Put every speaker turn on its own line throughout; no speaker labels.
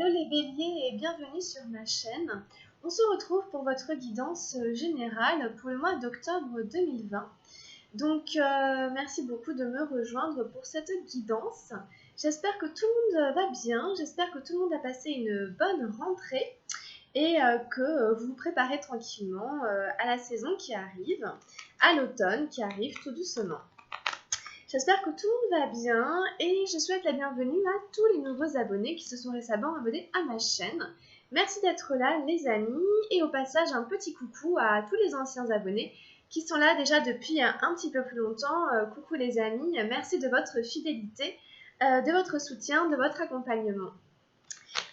Hello les béliers et bienvenue sur ma chaîne. On se retrouve pour votre guidance générale pour le mois d'octobre 2020. Donc merci beaucoup de me rejoindre pour cette guidance. J'espère que tout le monde va bien, j'espère que tout le monde a passé une bonne rentrée et que vous vous préparez tranquillement à la saison qui arrive, à l'automne qui arrive tout doucement. J'espère que tout le monde va bien et je souhaite la bienvenue à tous les nouveaux abonnés qui se sont récemment abonnés à ma chaîne. Merci d'être là les amis et au passage un petit coucou à tous les anciens abonnés qui sont là déjà depuis un petit peu plus longtemps. Coucou les amis, merci de votre fidélité, de votre soutien, de votre accompagnement.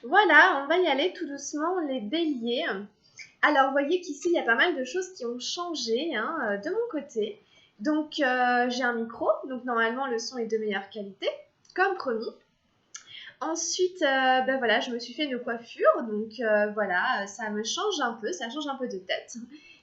Voilà, on va y aller tout doucement les béliers. Alors vous voyez qu'ici il y a pas mal de choses qui ont changé de mon côté. Donc j'ai un micro, donc normalement le son est de meilleure qualité, comme promis. Ensuite, voilà, je me suis fait une coiffure, donc voilà, ça me change un peu, ça change un peu de tête,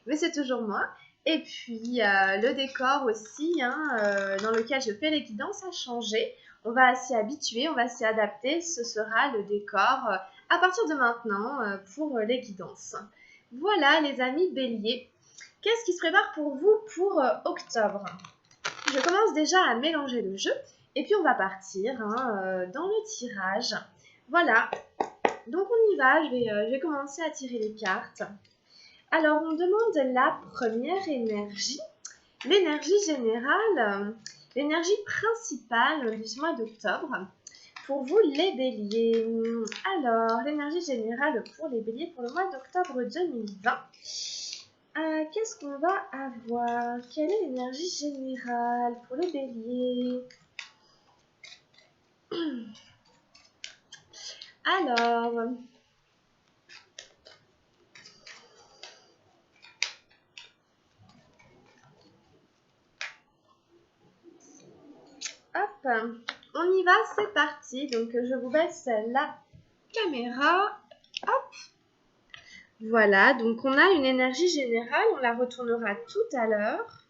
mais c'est toujours moi. Et puis le décor aussi, dans lequel je fais les guidances a changé. On va s'y habituer, on va s'y adapter, ce sera le décor à partir de maintenant pour les guidances. Voilà les amis béliers. Qu'est-ce qui se prépare pour vous pour octobre? Je commence déjà à mélanger le jeu et puis on va partir dans le tirage. Voilà, donc on y va, je vais commencer à tirer les cartes. Alors on demande la première énergie, l'énergie générale, l'énergie principale du mois d'octobre. Pour vous les béliers, alors l'énergie générale pour les béliers pour le mois d'octobre 2020. Qu'est-ce qu'on va avoir? Quelle est l'énergie générale pour les béliers? Alors, hop, on y va, c'est parti. Donc, je vous baisse la caméra. Hop. Voilà, donc on a une énergie générale, on la retournera tout à l'heure.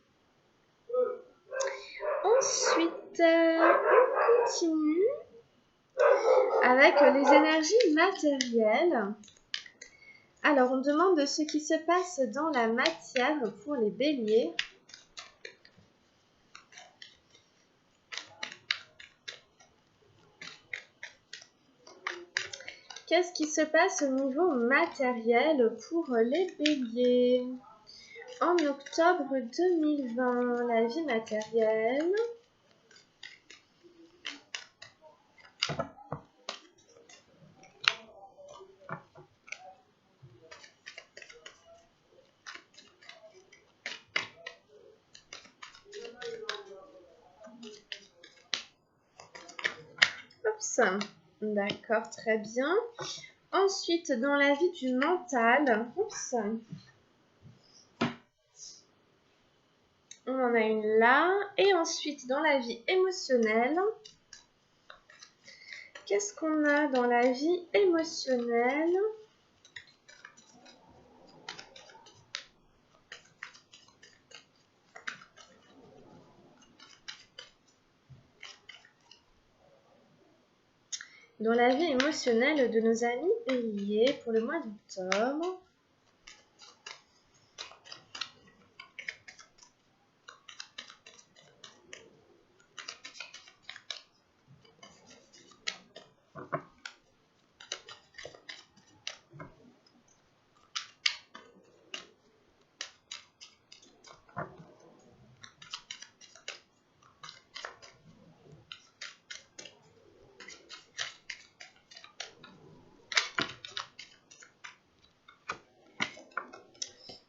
Ensuite, on continue avec les énergies matérielles. Alors, on demande ce qui se passe dans la matière pour les béliers. Qu'est-ce qui se passe au niveau matériel pour les béliers? En octobre 2020, la vie matérielle. Oups, d'accord, très bien. Ensuite, dans la vie du mental, oups, on en a une là. Et ensuite, dans la vie émotionnelle, qu'est-ce qu'on a dans la vie émotionnelle? Dans la vie émotionnelle de nos amis béliers pour le mois d'octobre.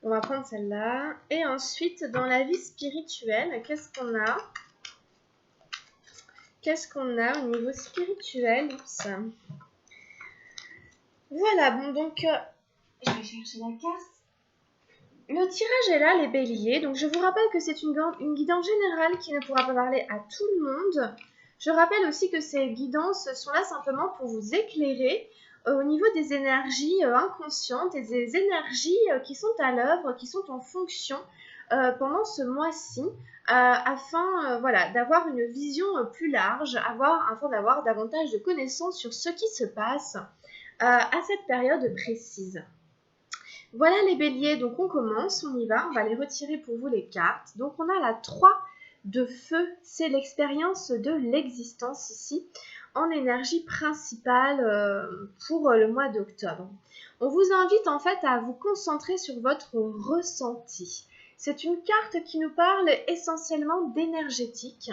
On va prendre celle-là. Et ensuite, dans la vie spirituelle, qu'est-ce qu'on a? Qu'est-ce qu'on a au niveau spirituel? Oups. Voilà, bon, donc, je vais chercher la carte. Le tirage est là, les béliers. Donc, je vous rappelle que c'est une guidance générale qui ne pourra pas parler à tout le monde. Je rappelle aussi que ces guidances sont là simplement pour vous éclairer au niveau des énergies inconscientes et des énergies qui sont à l'œuvre, qui sont en fonction pendant ce mois-ci, afin voilà, d'avoir une vision plus large, afin d'avoir davantage de connaissances sur ce qui se passe à cette période précise. Voilà les béliers, donc on commence, on y va, on va les retirer pour vous les cartes. Donc on a la 3 de feu, c'est l'expérience de l'existence ici, en énergie principale pour le mois d'octobre. On vous invite en fait à vous concentrer sur votre ressenti. C'est une carte qui nous parle essentiellement d'énergétique,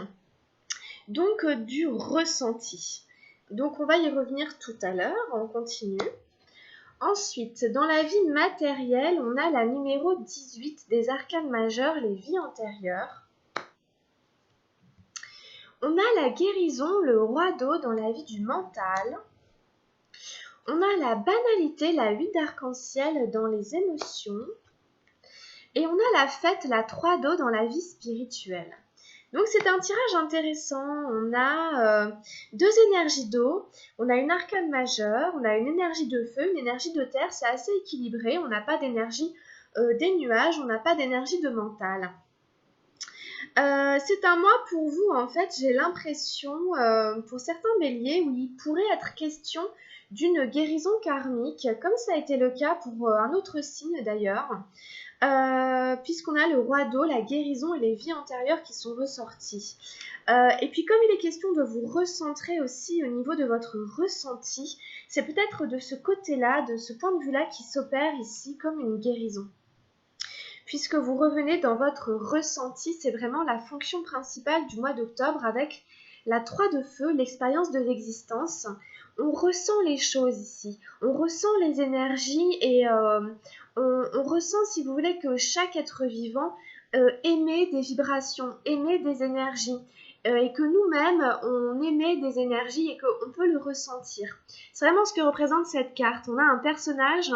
donc du ressenti. Donc on va y revenir tout à l'heure, on continue. Ensuite, dans la vie matérielle, on a la numéro 18 des arcanes majeures, les vies antérieures. On a la guérison, le roi d'eau dans la vie du mental. On a la banalité, la 8 d'arc-en-ciel dans les émotions. Et on a la fête, la 3 d'eau dans la vie spirituelle. Donc c'est un tirage intéressant, on a deux énergies d'eau, on a une arcane majeure, on a une énergie de feu, une énergie de terre, c'est assez équilibré, on n'a pas d'énergie des nuages, on n'a pas d'énergie de mental. C'est un mois pour vous, en fait, j'ai l'impression, pour certains béliers, où il pourrait être question d'une guérison karmique, comme ça a été le cas pour un autre signe d'ailleurs. Puisqu'on a le roi d'eau, la guérison et les vies antérieures qui sont ressorties. Et puis comme il est question de vous recentrer aussi au niveau de votre ressenti, c'est peut-être de ce côté-là, de ce point de vue-là qui s'opère ici comme une guérison. Puisque vous revenez dans votre ressenti, c'est vraiment la fonction principale du mois d'octobre avec la 3 de feu, l'expérience de l'existence. On ressent les choses ici, on ressent les énergies et on ressent, si vous voulez, que chaque être vivant émet des vibrations, émet des énergies et que nous-mêmes, on émet des énergies et qu'on peut le ressentir. C'est vraiment ce que représente cette carte. On a un personnage,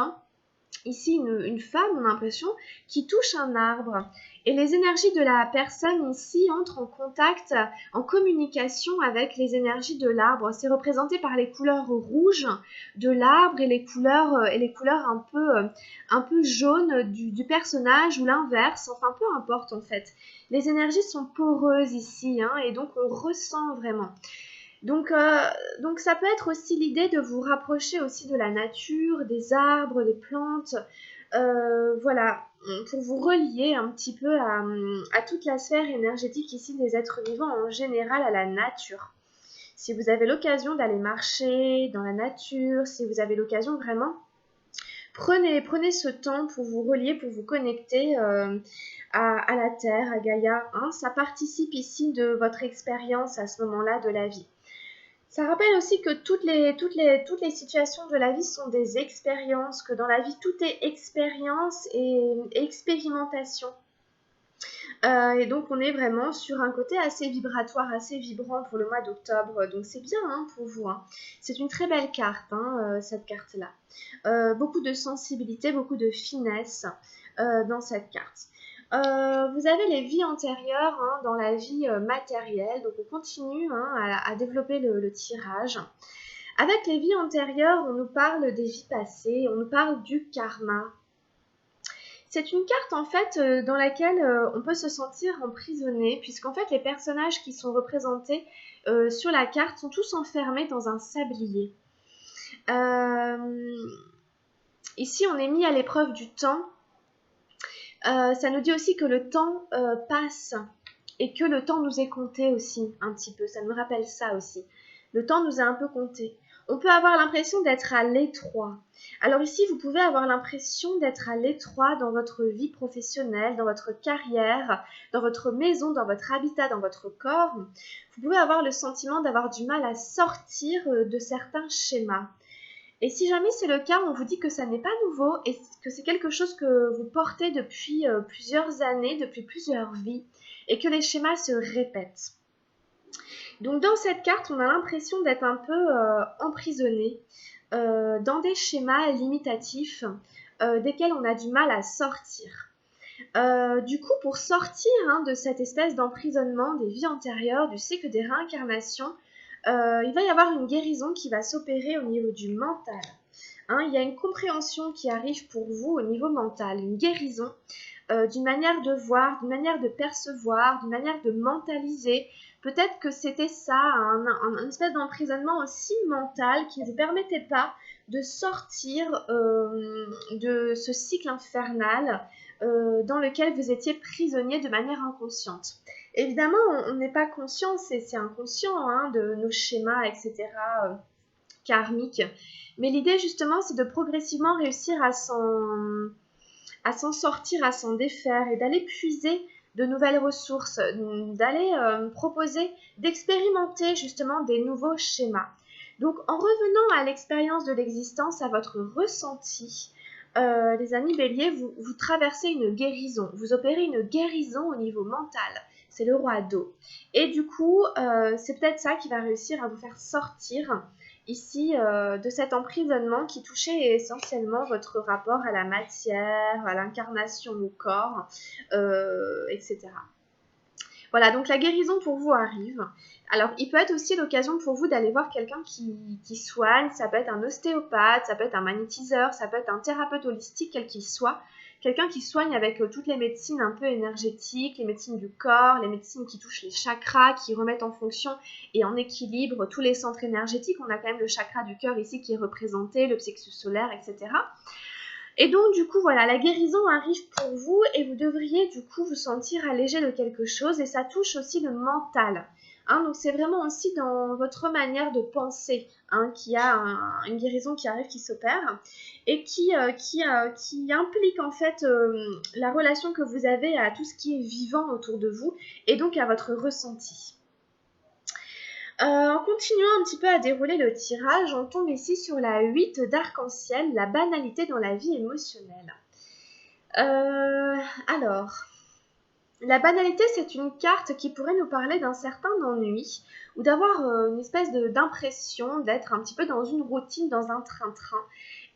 ici une femme, on a l'impression, qui touche un arbre. Et les énergies de la personne ici entrent en contact, en communication avec les énergies de l'arbre. C'est représenté par les couleurs rouges de l'arbre et les couleurs un peu jaunes du personnage ou l'inverse. Enfin, peu importe en fait. Les énergies sont poreuses ici et donc on ressent vraiment. Donc ça peut être aussi l'idée de vous rapprocher aussi de la nature, des arbres, des plantes, voilà, pour vous relier un petit peu à toute la sphère énergétique ici des êtres vivants en général, à la nature. Si vous avez l'occasion d'aller marcher dans la nature, si vous avez l'occasion vraiment, prenez ce temps pour vous relier, pour vous connecter à la Terre, à Gaïa. Ça participe ici de votre expérience à ce moment-là de la vie. Ça rappelle aussi que toutes les situations de la vie sont des expériences, que dans la vie tout est expérience et expérimentation. Et donc on est vraiment sur un côté assez vibratoire, assez vibrant pour le mois d'octobre. Donc c'est bien pour vous. C'est une très belle carte, cette carte-là. Beaucoup de sensibilité, beaucoup de finesse dans cette carte. Vous avez les vies antérieures dans la vie matérielle, donc on continue à développer le tirage. Avec les vies antérieures, on nous parle des vies passées, on nous parle du karma. C'est une carte en fait dans laquelle on peut se sentir emprisonné, puisqu'en fait les personnages qui sont représentés sur la carte sont tous enfermés dans un sablier. Ici on est mis à l'épreuve du temps. Ça nous dit aussi que le temps passe et que le temps nous est compté aussi un petit peu. Ça nous rappelle ça aussi. Le temps nous est un peu compté. On peut avoir l'impression d'être à l'étroit. Alors ici, vous pouvez avoir l'impression d'être à l'étroit dans votre vie professionnelle, dans votre carrière, dans votre maison, dans votre habitat, dans votre corps. Vous pouvez avoir le sentiment d'avoir du mal à sortir de certains schémas. Et si jamais c'est le cas, on vous dit que ça n'est pas nouveau et que c'est quelque chose que vous portez depuis plusieurs années, depuis plusieurs vies, et que les schémas se répètent. Donc dans cette carte, on a l'impression d'être un peu emprisonné dans des schémas limitatifs desquels on a du mal à sortir. Du coup, pour sortir de cette espèce d'emprisonnement des vies antérieures, du cycle des réincarnations, il va y avoir une guérison qui va s'opérer au niveau du mental. Il y a une compréhension qui arrive pour vous au niveau mental, une guérison d'une manière de voir, d'une manière de percevoir, d'une manière de mentaliser. Peut-être que c'était ça, un espèce d'emprisonnement aussi mental qui ne vous permettait pas de sortir de ce cycle infernal dans lequel vous étiez prisonnier de manière inconsciente. Évidemment, on n'est pas conscient, c'est inconscient hein, de nos schémas, etc., karmiques. Mais l'idée, justement, c'est de progressivement réussir à s'en sortir, à s'en défaire et d'aller puiser de nouvelles ressources, d'aller proposer, d'expérimenter justement des nouveaux schémas. Donc, en revenant à l'expérience de l'existence, à votre ressenti, les amis béliers, vous traversez une guérison, vous opérez une guérison au niveau mental. C'est le roi d'eau. Et du coup, c'est peut-être ça qui va réussir à vous faire sortir ici de cet emprisonnement qui touchait essentiellement votre rapport à la matière, à l'incarnation au corps, etc. Voilà, donc la guérison pour vous arrive. Alors, il peut être aussi l'occasion pour vous d'aller voir quelqu'un qui soigne. Ça peut être un ostéopathe, ça peut être un magnétiseur, ça peut être un thérapeute holistique, quel qu'il soit. Quelqu'un qui soigne avec toutes les médecines un peu énergétiques, les médecines du corps, les médecines qui touchent les chakras, qui remettent en fonction et en équilibre tous les centres énergétiques. On a quand même le chakra du cœur ici qui est représenté, le plexus solaire, etc. Et donc, du coup, voilà, la guérison arrive pour vous et vous devriez, du coup, vous sentir allégé de quelque chose et ça touche aussi le mental. Hein, donc, c'est vraiment aussi dans votre manière de penser hein, qu'il y a une guérison qui arrive, qui s'opère et qui implique en fait la relation que vous avez à tout ce qui est vivant autour de vous et donc à votre ressenti. En continuant un petit peu à dérouler le tirage, on tombe ici sur la 8 d'arc-en-ciel, la banalité dans la vie émotionnelle. Alors, la banalité, c'est une carte qui pourrait nous parler d'un certain ennui ou d'avoir une espèce d'impression d'être un petit peu dans une routine, dans un train-train.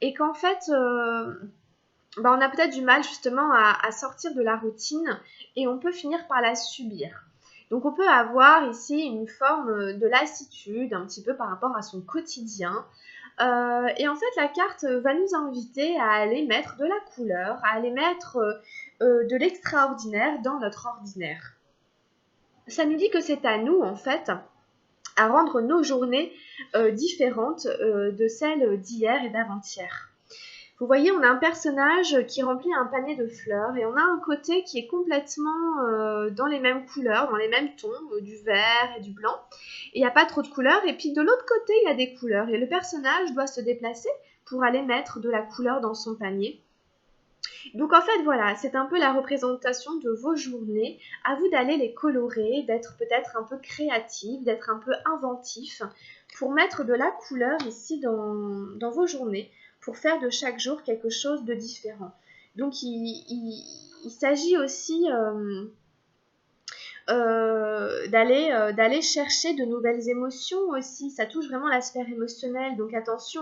Et qu'en fait, on a peut-être du mal justement à sortir de la routine et on peut finir par la subir. Donc on peut avoir ici une forme de lassitude un petit peu par rapport à son quotidien. Et en fait, la carte va nous inviter à aller mettre de la couleur, à aller mettre de l'extraordinaire dans notre ordinaire. Ça nous dit que c'est à nous, en fait, à rendre nos journées différentes de celles d'hier et d'avant-hier. Vous voyez, on a un personnage qui remplit un panier de fleurs et on a un côté qui est complètement dans les mêmes couleurs, dans les mêmes tons, du vert et du blanc. Et il n'y a pas trop de couleurs. Et puis de l'autre côté, il y a des couleurs. Et le personnage doit se déplacer pour aller mettre de la couleur dans son panier. Donc en fait, voilà, c'est un peu la représentation de vos journées. À vous d'aller les colorer, d'être peut-être un peu créatif, d'être un peu inventif pour mettre de la couleur ici dans vos journées, pour faire de chaque jour quelque chose de différent. Donc il s'agit aussi d'aller chercher de nouvelles émotions aussi. Ça touche vraiment la sphère émotionnelle, donc attention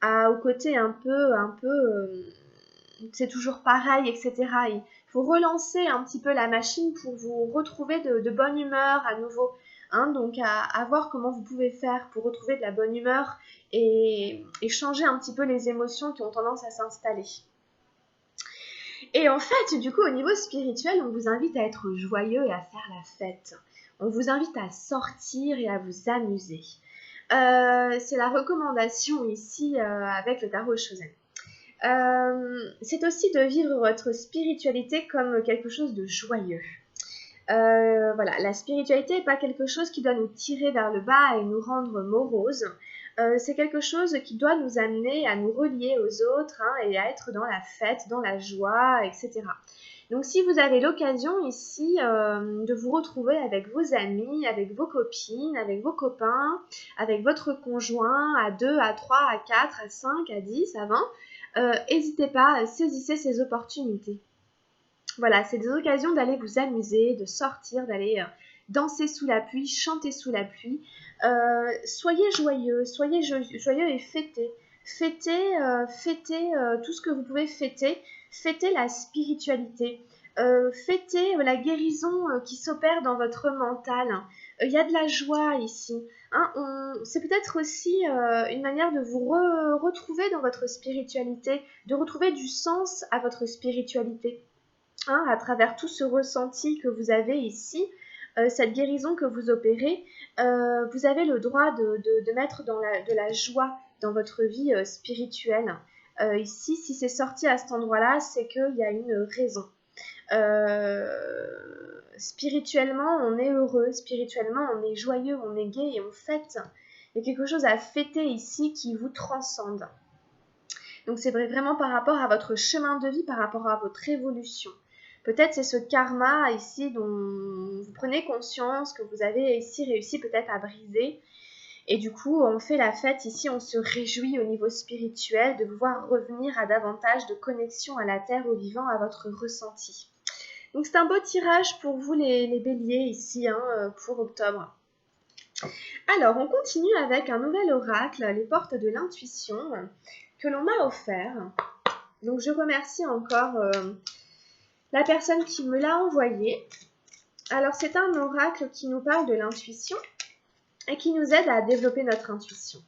au côté un peu c'est toujours pareil, etc. Il faut relancer un petit peu la machine pour vous retrouver de bonne humeur à nouveau. Hein, donc à voir comment vous pouvez faire pour retrouver de la bonne humeur et changer un petit peu les émotions qui ont tendance à s'installer. Et en fait, du coup, au niveau spirituel, on vous invite à être joyeux et à faire la fête. On vous invite à sortir et à vous amuser. C'est la recommandation ici avec le tarot Chosen. C'est aussi de vivre votre spiritualité comme quelque chose de joyeux. Voilà, la spiritualité n'est pas quelque chose qui doit nous tirer vers le bas et nous rendre moroses. C'est quelque chose qui doit nous amener à nous relier aux autres hein, et à être dans la fête, dans la joie, etc. Donc si vous avez l'occasion ici de vous retrouver avec vos amis, avec vos copines, avec vos copains, avec votre conjoint à 2, à 3, à 4, à 5, à 10, à 20, n'hésitez pas, saisissez ces opportunités. Voilà, c'est des occasions d'aller vous amuser, de sortir, d'aller danser sous la pluie, chanter sous la pluie. Soyez joyeux et fêtez. Fêtez tout ce que vous pouvez fêter. Fêtez la spiritualité. Fêtez la guérison qui s'opère dans votre mental. Il y a de la joie ici. Hein, c'est peut-être aussi une manière de vous retrouver dans votre spiritualité, de retrouver du sens à votre spiritualité. Hein, à travers tout ce ressenti que vous avez ici, cette guérison que vous opérez, vous avez le droit de mettre de la joie dans votre vie spirituelle. Ici, si c'est sorti à cet endroit-là, c'est qu'il y a une raison. Spirituellement, on est heureux, spirituellement, on est joyeux, on est gai et on fête. Il y a quelque chose à fêter ici qui vous transcende. Donc c'est vraiment par rapport à votre chemin de vie, par rapport à votre évolution. Peut-être c'est ce karma ici dont vous prenez conscience, que vous avez ici réussi peut-être à briser. Et du coup, on fait la fête ici, on se réjouit au niveau spirituel de vous voir revenir à davantage de connexion à la terre, au vivant, à votre ressenti. Donc c'est un beau tirage pour vous les béliers ici pour octobre. Alors, on continue avec un nouvel oracle, les portes de l'intuition, que l'on m'a offert. Donc je remercie encore la personne qui me l'a envoyé. Alors c'est un oracle qui nous parle de l'intuition et qui nous aide à développer notre intuition.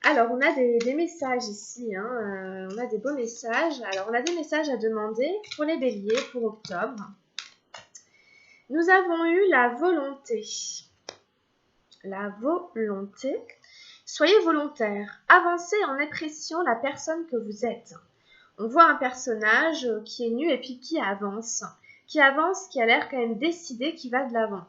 Alors on a des messages ici, on a des beaux messages. Alors on a des messages à demander pour les béliers pour octobre. Nous avons eu la volonté. La volonté. Soyez volontaire. Avancez en appréciant la personne que vous êtes. On voit un personnage qui est nu et puis qui avance, qui a l'air quand même décidé, qui va de l'avant.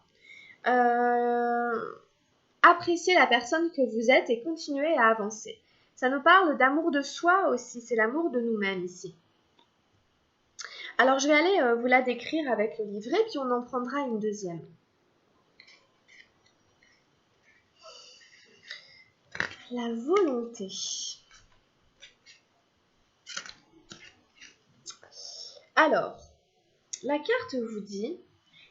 Appréciez la personne que vous êtes et continuez à avancer. Ça nous parle d'amour de soi aussi, c'est l'amour de nous-mêmes ici. Alors je vais aller vous la décrire avec le livret, puis on en prendra une deuxième. La volonté. Alors, la carte vous dit,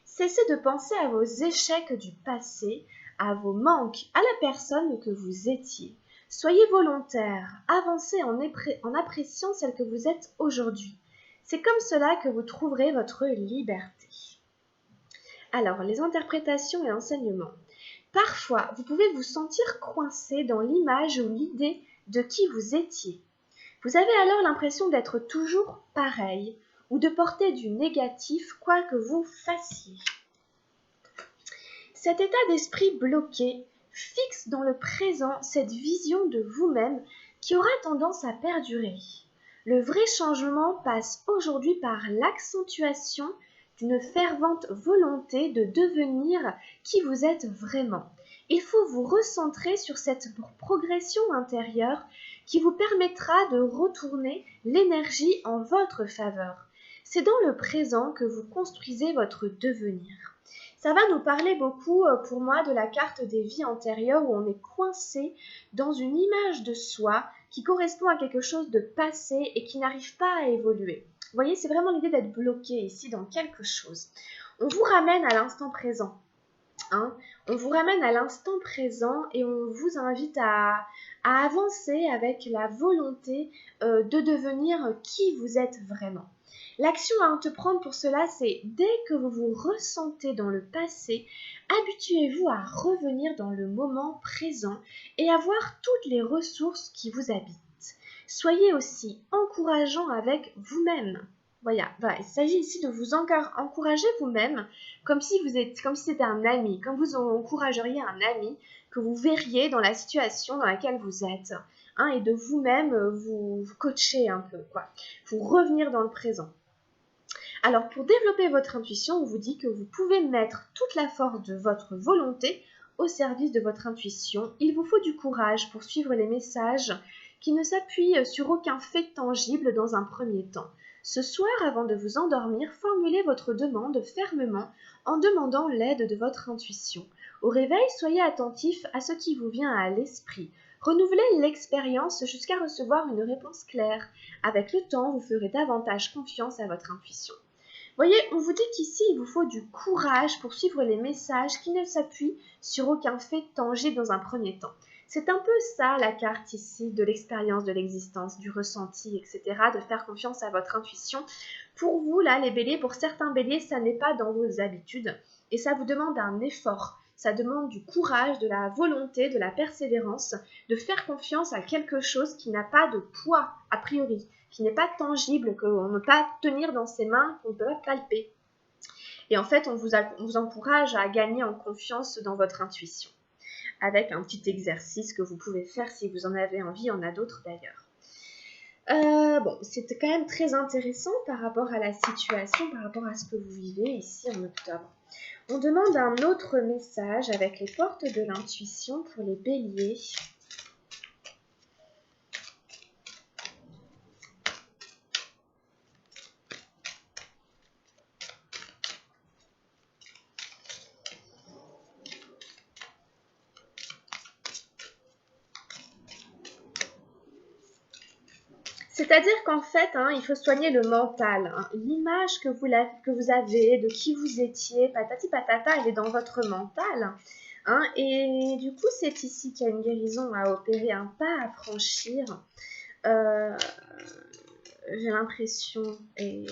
cessez de penser à vos échecs du passé, à vos manques, à la personne que vous étiez. Soyez volontaire, avancez en appréciant celle que vous êtes aujourd'hui. C'est comme cela que vous trouverez votre liberté. Alors, les interprétations et enseignements. Parfois, vous pouvez vous sentir coincé dans l'image ou l'idée de qui vous étiez. Vous avez alors l'impression d'être toujours pareil ou de porter du négatif quoi que vous fassiez. Cet état d'esprit bloqué fixe dans le présent cette vision de vous-même qui aura tendance à perdurer. Le vrai changement passe aujourd'hui par l'accentuation d'une fervente volonté de devenir qui vous êtes vraiment. Il faut vous recentrer sur cette progression intérieure qui vous permettra de retourner l'énergie en votre faveur. C'est dans le présent que vous construisez votre devenir. Ça va nous parler beaucoup pour moi de la carte des vies antérieures où on est coincé dans une image de soi qui correspond à quelque chose de passé et qui n'arrive pas à évoluer. Vous voyez, c'est vraiment l'idée d'être bloqué ici dans quelque chose. On vous ramène à l'instant présent. On vous ramène à l'instant présent et on vous invite à avancer avec la volonté de devenir qui vous êtes vraiment. L'action à entreprendre pour cela, c'est dès que vous vous ressentez dans le passé, habituez-vous à revenir dans le moment présent et à voir toutes les ressources qui vous habitent. Soyez aussi encourageant avec vous-même. Voilà, il s'agit ici de vous encourager vous-même comme si c'était un ami, comme vous encourageriez un ami que vous verriez dans la situation dans laquelle vous êtes, et de vous-même vous coacher un peu, vous revenir dans le présent. Alors pour développer votre intuition, on vous dit que vous pouvez mettre toute la force de votre volonté au service de votre intuition. Il vous faut du courage pour suivre les messages qui ne s'appuient sur aucun fait tangible dans un premier temps. Ce soir, avant de vous endormir, formulez votre demande fermement en demandant l'aide de votre intuition. Au réveil, soyez attentif à ce qui vous vient à l'esprit. Renouvelez l'expérience jusqu'à recevoir une réponse claire. Avec le temps, vous ferez davantage confiance à votre intuition. Voyez, on vous dit qu'ici, il vous faut du courage pour suivre les messages qui ne s'appuient sur aucun fait tangible dans un premier temps. C'est un peu ça la carte ici de l'expérience de l'existence, du ressenti, etc. De faire confiance à votre intuition. Pour vous, là, les béliers, pour certains béliers, ça n'est pas dans vos habitudes et ça vous demande un effort. Ça demande du courage, de la volonté, de la persévérance, de faire confiance à quelque chose qui n'a pas de poids a priori, qui n'est pas tangible, qu'on ne peut pas tenir dans ses mains, qu'on ne peut pas palper. Et en fait, on vous encourage à gagner en confiance dans votre intuition. avec un petit exercice que vous pouvez faire si vous en avez envie. Il y en a d'autres d'ailleurs. Bon, c'était quand même très intéressant par rapport à la situation, par rapport à ce que vous vivez ici en octobre. On demande un autre message avec les portes de l'intuition pour les béliers. C'est-à-dire qu'en fait, il faut soigner le mental. L'image que vous avez de qui vous étiez, patati patata, elle est dans votre mental. Et du coup, c'est ici qu'il y a une guérison à opérer, un pas à franchir. J'ai l'impression, et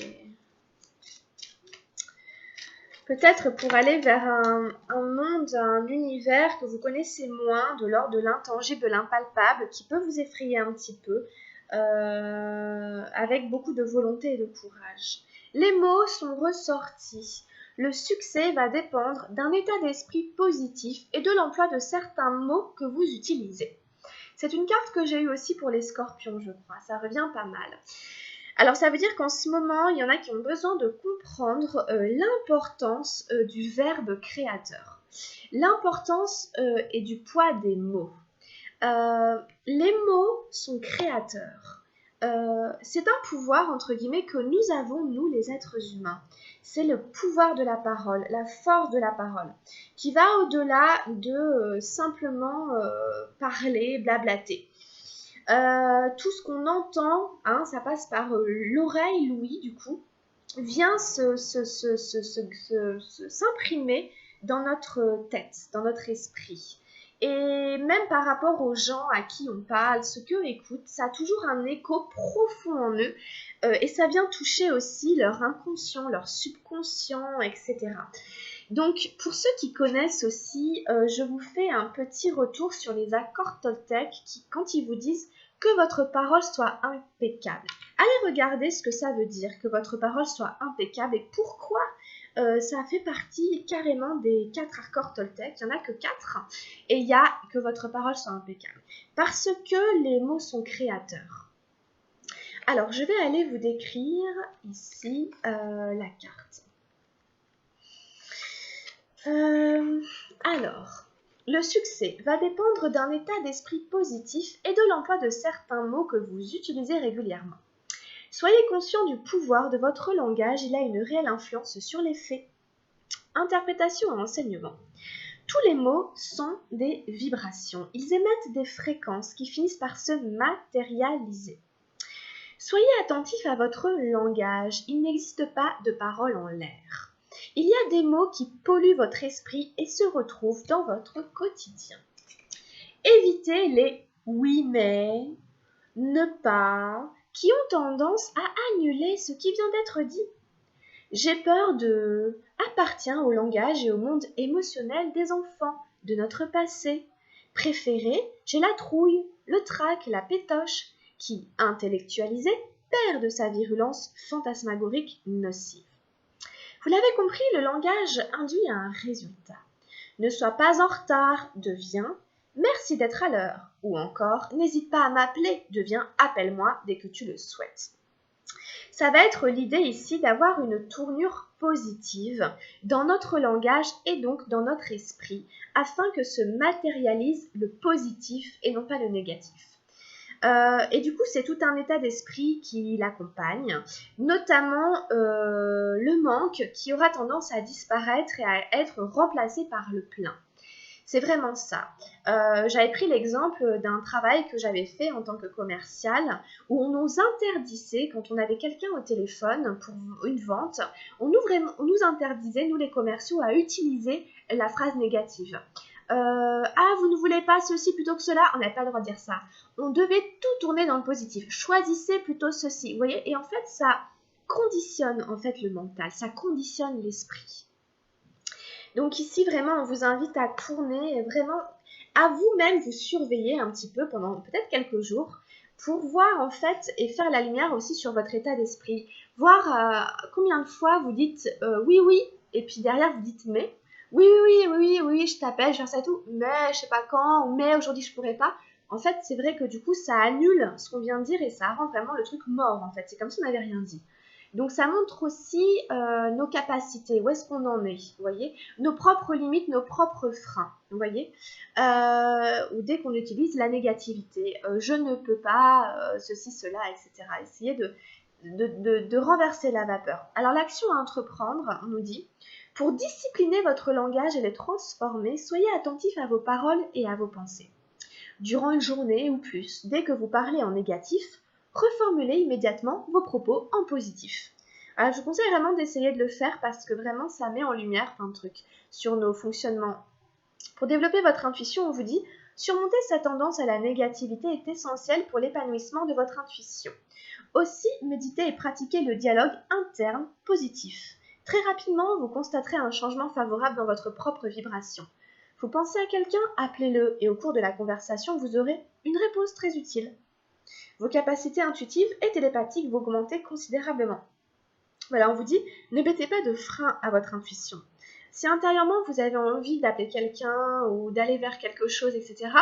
peut-être pour aller vers un monde, un univers que vous connaissez moins, de l'ordre de l'intangible, de l'impalpable, qui peut vous effrayer un petit peu, avec beaucoup de volonté et de courage. Les mots sont ressortis. Le succès va dépendre d'un état d'esprit positif et de l'emploi de certains mots que vous utilisez. C'est une carte que j'ai eue aussi pour les scorpions, je crois. Ça revient pas mal. Alors, ça veut dire qu'en ce moment, il y en a qui ont besoin de comprendre l'importance du verbe créateur. L'importance et du poids des mots. Les mots sont créateurs. C'est un pouvoir, entre guillemets, que nous avons, nous, les êtres humains. C'est le pouvoir de la parole, la force de la parole, qui va au-delà de simplement parler, blablater. Tout ce qu'on entend, ça passe par l'oreille, l'ouïe, du coup, vient s'imprimer dans notre tête, dans notre esprit. Et même par rapport aux gens à qui on parle, ce qu'eux écoutent, ça a toujours un écho profond en eux et ça vient toucher aussi leur inconscient, leur subconscient, etc. Donc, pour ceux qui connaissent aussi, je vous fais un petit retour sur les accords Toltec qui, quand ils vous disent que votre parole soit impeccable. Allez regarder ce que ça veut dire, que votre parole soit impeccable et pourquoi ça fait partie carrément des 4 accords Toltec. Il n'y en a que 4 et il y a que votre parole soit impeccable. Parce que les mots sont créateurs. Alors, je vais aller vous décrire ici la carte. Alors, le succès va dépendre d'un état d'esprit positif et de l'emploi de certains mots que vous utilisez régulièrement. Soyez conscient du pouvoir de votre langage, il a une réelle influence sur les faits. Interprétation et enseignement. Tous les mots sont des vibrations. Ils émettent des fréquences qui finissent par se matérialiser. Soyez attentif à votre langage. Il n'existe pas de paroles en l'air. Il y a des mots qui polluent votre esprit et se retrouvent dans votre quotidien. Évitez les oui mais, ne pas, qui ont tendance à annuler ce qui vient d'être dit. J'ai peur de appartient au langage et au monde émotionnel des enfants, de notre passé. Préféré, j'ai la trouille, le trac, la pétoche, qui, intellectualisé, perd de sa virulence fantasmagorique nocive. Vous l'avez compris, le langage induit un résultat. Ne sois pas en retard, deviens merci d'être à l'heure. Ou encore, n'hésite pas à m'appeler, deviens appelle-moi dès que tu le souhaites. Ça va être l'idée ici d'avoir une tournure positive dans notre langage et donc dans notre esprit, afin que se matérialise le positif et non pas le négatif. Et du coup, c'est tout un état d'esprit qui l'accompagne, notamment le manque qui aura tendance à disparaître et à être remplacé par le plein. C'est vraiment ça. J'avais pris l'exemple d'un travail que j'avais fait en tant que commercial où on nous interdisait, quand on avait quelqu'un au téléphone pour une vente, on nous interdisait, nous les commerciaux, à utiliser la phrase négative. Ah, vous ne voulez pas ceci plutôt que cela? On n'avait pas le droit de dire ça. On devait tout tourner dans le positif. Choisissez plutôt ceci. Vous voyez? Et en fait, ça conditionne en fait le mental, ça conditionne l'esprit. Donc ici, vraiment, on vous invite à tourner et vraiment à vous-même vous surveiller un petit peu pendant peut-être quelques jours pour voir en fait et faire la lumière aussi sur votre état d'esprit. Voir combien de fois vous dites oui, oui, et puis derrière vous dites mais, oui, oui, oui, oui, oui, oui, je t'appelle, je fais ça et tout, mais je sais pas quand, ou mais aujourd'hui je pourrais pas. En fait, c'est vrai que du coup, ça annule ce qu'on vient de dire et ça rend vraiment le truc mort, en fait. C'est comme si on n'avait rien dit. Donc, ça montre aussi nos capacités, où est-ce qu'on en est, vous voyez, nos propres limites, nos propres freins, vous voyez, ou dès qu'on utilise la négativité, je ne peux pas, ceci, cela, etc. Essayez de renverser la vapeur. Alors, l'action à entreprendre, on nous dit, pour discipliner votre langage et le transformer, soyez attentif à vos paroles et à vos pensées. Durant une journée ou plus, dès que vous parlez en négatif, reformulez immédiatement vos propos en positif. Alors, je vous conseille vraiment d'essayer de le faire parce que vraiment ça met en lumière plein de trucs sur nos fonctionnements. Pour développer votre intuition, on vous dit surmonter sa tendance à la négativité est essentiel pour l'épanouissement de votre intuition. Aussi, méditez et pratiquez le dialogue interne positif. Très rapidement, vous constaterez un changement favorable dans votre propre vibration. Vous pensez à quelqu'un, appelez-le et au cours de la conversation, vous aurez une réponse très utile. Vos capacités intuitives et télépathiques vont augmenter considérablement. Voilà, on vous dit, ne mettez pas de frein à votre intuition. Si intérieurement vous avez envie d'appeler quelqu'un ou d'aller vers quelque chose, etc.,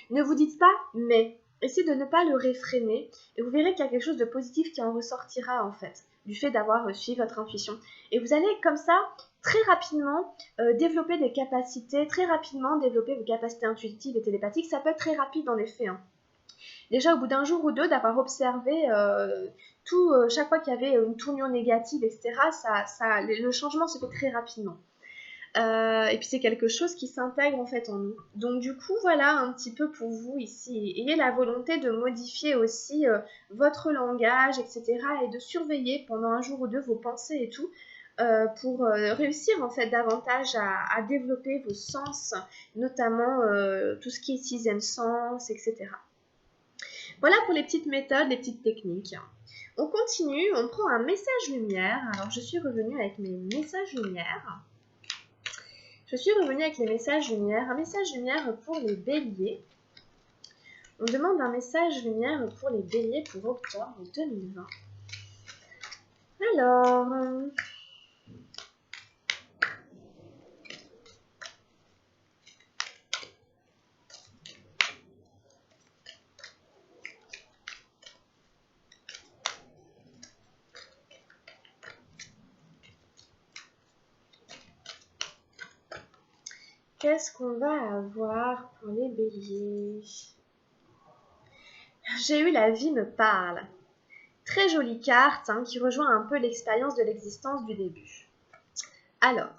ne vous dites pas mais. Essayez de ne pas le réfréner et vous verrez qu'il y a quelque chose de positif qui en ressortira en fait, du fait d'avoir suivi votre intuition. Et vous allez comme ça très rapidement développer des capacités, très rapidement développer vos capacités intuitives et télépathiques. Ça peut être très rapide en effet, hein. Déjà, au bout d'un jour ou deux, d'avoir observé tout, chaque fois qu'il y avait une tournure négative, etc., le changement se fait très rapidement. Et puis c'est quelque chose qui s'intègre en fait en nous. Donc du coup, voilà un petit peu pour vous ici. Ayez la volonté de modifier aussi votre langage, etc. et de surveiller pendant un jour ou deux vos pensées et tout. Pour réussir en fait davantage à développer vos sens, notamment tout ce qui est sixième sens, etc. Voilà pour les petites méthodes, les petites techniques. On continue, on prend un message lumière. Alors je suis revenue avec mes messages lumière. Je suis revenue avec les messages lumière. Un message lumière pour les béliers. On demande un message lumière pour les béliers pour octobre 2020. Alors, qu'est-ce qu'on va avoir pour les béliers? J'ai eu la vie me parle. Très jolie carte hein, qui rejoint un peu l'expérience de l'existence du début. Alors,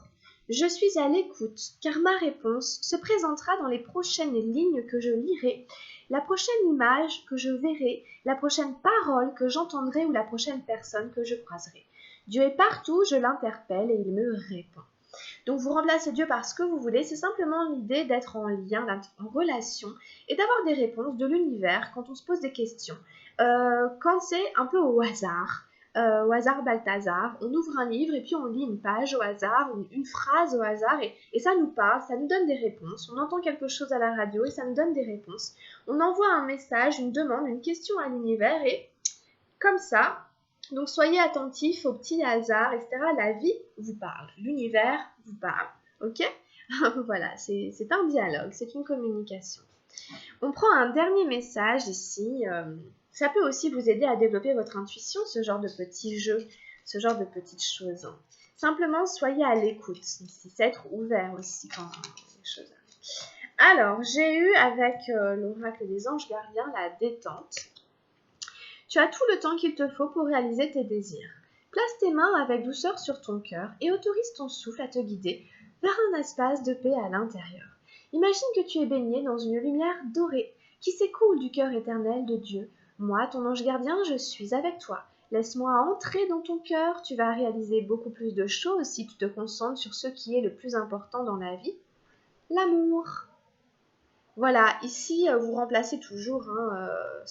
je suis à l'écoute car ma réponse se présentera dans les prochaines lignes que je lirai, la prochaine image que je verrai, la prochaine parole que j'entendrai ou la prochaine personne que je croiserai. Dieu est partout, je l'interpelle et il me répond. Donc vous remplacez Dieu par ce que vous voulez, c'est simplement l'idée d'être en lien, d'être en relation et d'avoir des réponses de l'univers quand on se pose des questions. Quand c'est un peu au hasard Balthazar, on ouvre un livre et puis on lit une page au hasard, une phrase au hasard et ça nous parle, ça nous donne des réponses. On entend quelque chose à la radio et ça nous donne des réponses. On envoie un message, une demande, une question à l'univers et comme ça, donc soyez attentifs aux petits hasards, etc. La vie vous parle, l'univers vous parle, ok? Voilà, c'est un dialogue, c'est une communication. On prend un dernier message ici. Ça peut aussi vous aider à développer votre intuition, ce genre de petits jeux, ce genre de petites choses. Simplement, soyez à l'écoute. C'est être ouvert aussi quand les choses arrivent. Alors, j'ai eu avec l'oracle des anges gardiens la détente. Tu as tout le temps qu'il te faut pour réaliser tes désirs. Place tes mains avec douceur sur ton cœur et autorise ton souffle à te guider vers un espace de paix à l'intérieur. Imagine que tu es baigné dans une lumière dorée qui s'écoule du cœur éternel de Dieu. Moi, ton ange gardien, je suis avec toi. Laisse-moi entrer dans ton cœur, tu vas réaliser beaucoup plus de choses si tu te concentres sur ce qui est le plus important dans la vie, l'amour. Voilà, ici, vous remplacez toujours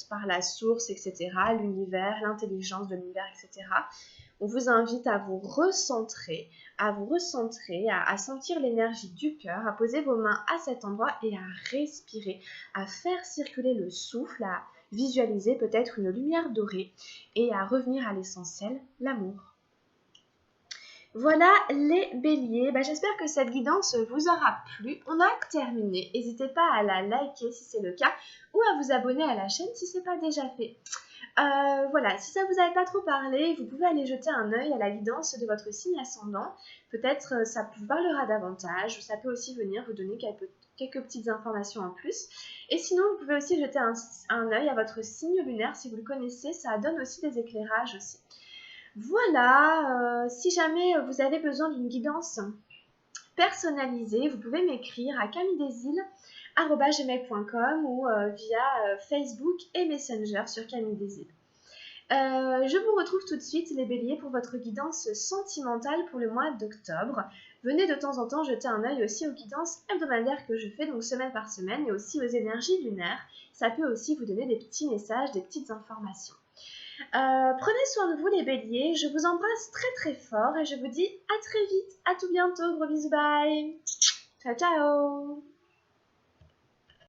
par la source, etc., l'univers, l'intelligence de l'univers, etc. On vous invite à vous recentrer, à sentir l'énergie du cœur, à poser vos mains à cet endroit et à respirer, à faire circuler le souffle, à visualiser peut-être une lumière dorée et à revenir à l'essentiel, l'amour. Voilà les béliers, j'espère que cette guidance vous aura plu. On a terminé, n'hésitez pas à la liker si c'est le cas ou à vous abonner à la chaîne si ce n'est pas déjà fait. Voilà, si ça vous avait pas trop parlé, vous pouvez aller jeter un œil à la guidance de votre signe ascendant. Peut-être ça vous parlera davantage, ou ça peut aussi venir vous donner quelques petites informations en plus. Et sinon, vous pouvez aussi jeter un œil à votre signe lunaire si vous le connaissez, ça donne aussi des éclairages aussi. Voilà, si jamais vous avez besoin d'une guidance personnalisée, vous pouvez m'écrire à camilledesilles@gmail.com ou via Facebook et Messenger sur Camille des Îles. Je vous retrouve tout de suite les béliers pour votre guidance sentimentale pour le mois d'octobre. Venez de temps en temps jeter un œil aussi aux guidances hebdomadaires que je fais, donc semaine par semaine, et aussi aux énergies lunaires. Ça peut aussi vous donner des petits messages, des petites informations. Prenez soin de vous les béliers, je vous embrasse très très fort et je vous dis à très vite, à tout bientôt, gros bisous, bye. Ciao ciao.